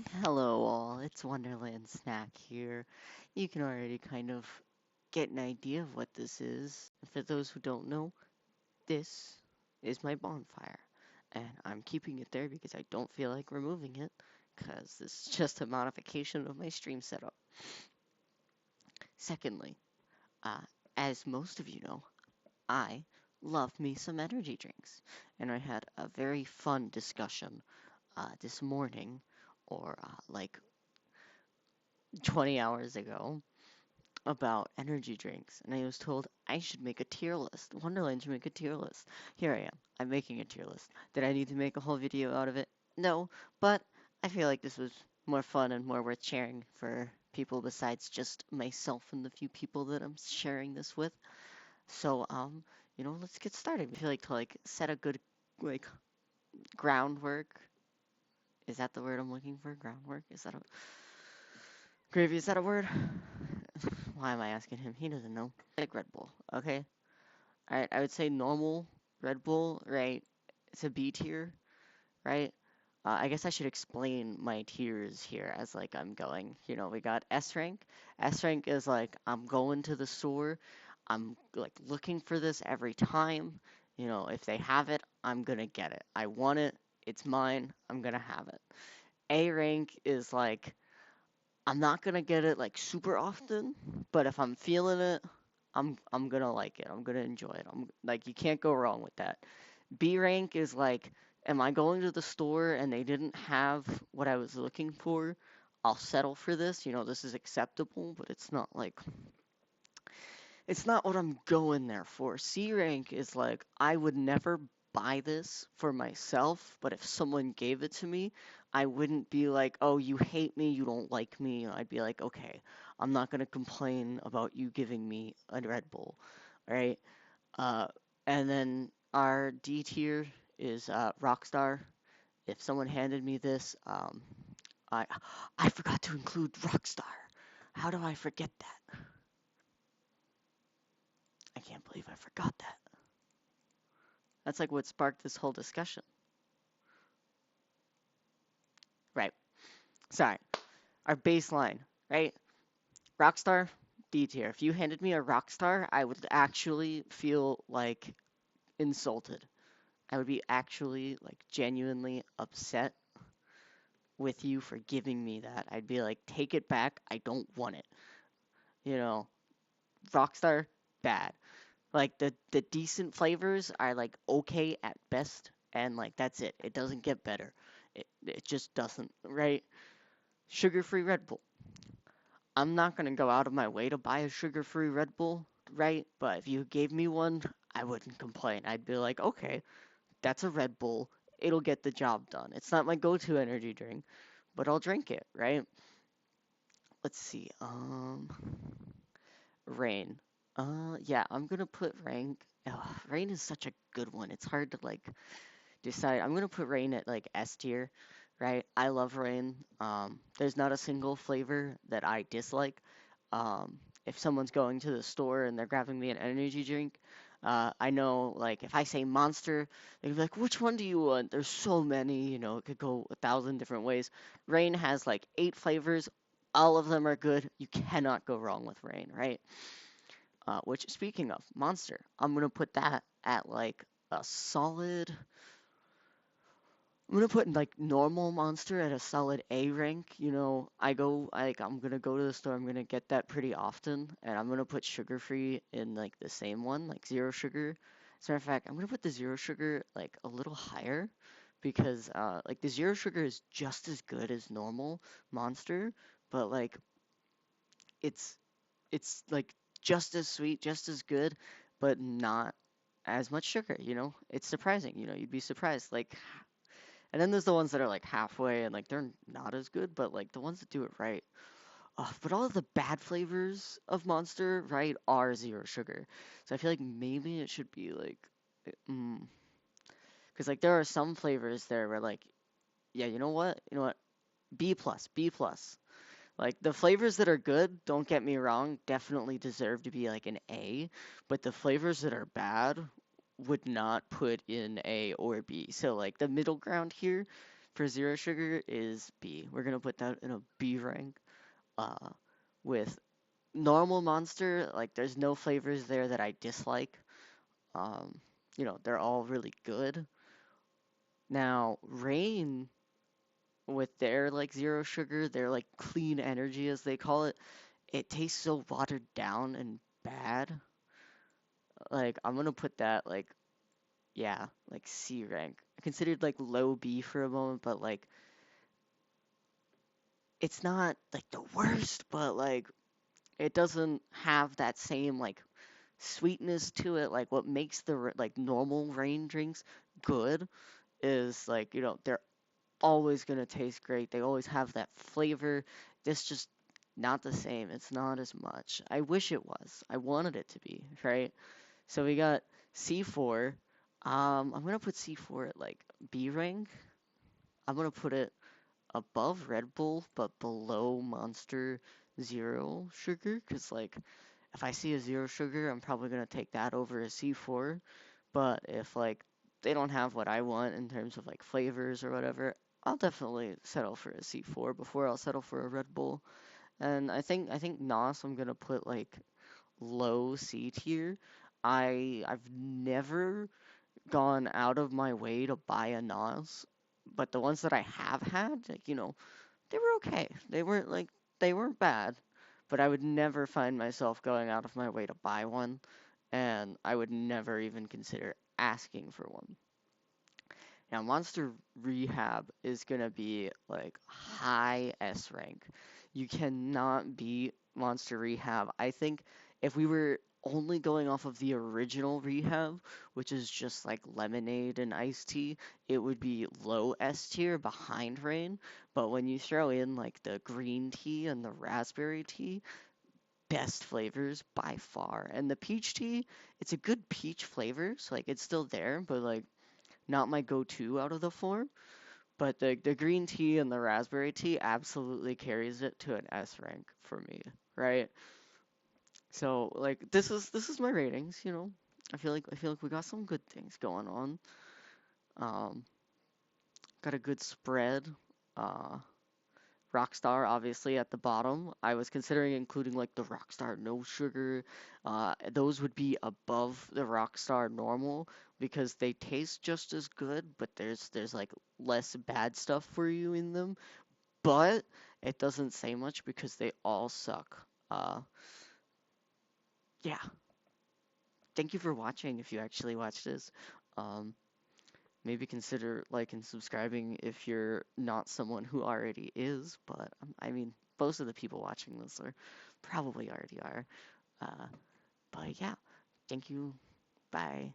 Hello all, it's Wonderland Snack here. You can already kind of get an idea of what this is. For those who don't know, this is my bonfire. And I'm keeping it there because I don't feel like removing it, because this is just a modification of my stream setup. Secondly, uh, as most of you know, I love me some energy drinks. And I had a very fun discussion this morning, or like 20 hours ago, about energy drinks, and I was told I should make a tier list. Wonderland should make a tier list. Here I am. I'm making a tier list. Did I need to make a whole video out of it? No, but I feel like this was more fun and more worth sharing for people besides just myself and the few people that I'm sharing this with. So, let's get started. I feel like to set a good like groundwork. Is that the word I'm looking for? Groundwork? Is that a gravy? Is that a word? Why am I asking him? He doesn't know. Like Red Bull, okay? Alright, I would say normal Red Bull, right? It's a B tier, right? I guess I should explain my tiers here as like I'm going. We got S rank. S rank is like I'm going to the store. I'm like looking for this every time. If they have it, I'm gonna get it. I want it. It's mine. I'm gonna have it. A rank is like I'm not gonna get it like super often, but if I'm feeling it, I'm gonna like it. I'm gonna enjoy it. I'm like you can't go wrong with that. B rank is like, am I going to the store and they didn't have what I was looking for? I'll settle for this. This is acceptable, but it's not what I'm going there for. C rank is like, I would never buy this for myself, but if someone gave it to me, I wouldn't be like, oh, you hate me, you don't like me. I'd be like, okay, I'm not going to complain about you giving me a Red Bull, right? Uh, and then our D tier is Rockstar. If someone handed me this, I I forgot to include Rockstar. How do I forget that? I can't believe I forgot that. That's like what sparked this whole discussion. Right. Sorry. Our baseline, right? Rockstar, D tier. If you handed me a Rockstar, I would actually feel like insulted. I would be actually like genuinely upset with you for giving me that. I'd be like, take it back. I don't want it. You know, Rockstar, bad. Like the decent flavors are like okay at best, and like that's it. It doesn't get better. It just doesn't, right? Sugar-free Red Bull. I'm not gonna go out of my way to buy a sugar-free Red Bull, right? But if you gave me one, I wouldn't complain. I'd be like, okay, that's a Red Bull. It'll get the job done. It's not my go-to energy drink, but I'll drink it, right? Let's see. Rain. Yeah, I'm gonna put Rain. Rain is such a good one. It's hard to like decide. I'm gonna put Rain at like S tier, right? I love Rain. There's not a single flavor that I dislike. If someone's going to the store and they're grabbing me an energy drink, I know like if I say Monster, they'd be like, "Which one do you want?" There's so many, it could go 1,000 different ways. Rain has like 8 flavors. All of them are good. You cannot go wrong with Rain, right? Which, speaking of Monster, I'm gonna put that at like a solid. I'm gonna put like normal Monster at a solid A rank. I'm gonna go to the store. I'm gonna get that pretty often, and I'm gonna put sugar free in like the same one, like zero sugar. As a matter of fact, I'm gonna put the zero sugar like a little higher because like the zero sugar is just as good as normal Monster, but like it's it's like just as sweet, just as good, but not as much sugar, It's surprising, you'd be surprised. And then there's the ones that are like halfway and like they're not as good, but like the ones that do it right. But all of the bad flavors of Monster, right, are zero sugar. So I feel like maybe it should be like, mm, because like there are some flavors there where like, yeah, you know what, B plus, B plus. Like the flavors that are good, don't get me wrong, definitely deserve to be like an A, but the flavors that are bad would not put in A or B. So like the middle ground here for zero sugar is B. We're gonna put that in a B rank. Uh, with normal Monster, like there's no flavors there that I dislike. Um, they're all really good. Now, Rain with their like zero sugar, their like clean energy as they call it, it tastes so watered down and bad. Like I'm gonna put that like yeah, like C rank. I considered like low B for a moment, but like it's not like the worst, but like it doesn't have that same like sweetness to it. Like what makes the like normal rain drinks good is like, they're always gonna taste great. They always have that flavor. This just not the same. It's not as much. I wish it was. I wanted it to be, right? So we got C4. I'm gonna put C4 at like B rank. I'm gonna put it above Red Bull, but below Monster Zero Sugar, because like if I see a zero sugar, I'm probably gonna take that over a C4. But if like they don't have what I want in terms of like flavors or whatever, I'll definitely settle for a C4 before I'll settle for a Red Bull. And I think NOS I'm gonna put like low C tier. I've never gone out of my way to buy a NOS, but the ones that I have had, like, they were okay. They weren't bad, but I would never find myself going out of my way to buy one, and I would never even consider asking for one. Now, Monster Rehab is gonna be like high S rank. You cannot beat Monster Rehab. I think if we were only going off of the original Rehab, which is just like lemonade and iced tea, it would be low S tier behind Rain. But when you throw in like the green tea and the raspberry tea, best flavors by far. And the peach tea, it's a good peach flavor, so like it's still there, but like not my go-to out of the four, but the green tea and the raspberry tea absolutely carries it to an S rank for me, right? So like this is my ratings, I feel like we got some good things going on. Um, got a good spread. Uh, Rockstar obviously at the bottom. I was considering including like the Rockstar no sugar. Those would be above the Rockstar normal because they taste just as good, but there's like less bad stuff for you in them. But it doesn't say much because they all suck. Yeah. Thank you for watching if you actually watched this. Um, Maybe consider like and subscribing if you're not someone who already is, but I mean, most of the people watching this are probably already are. Uh, but yeah, thank you. Bye.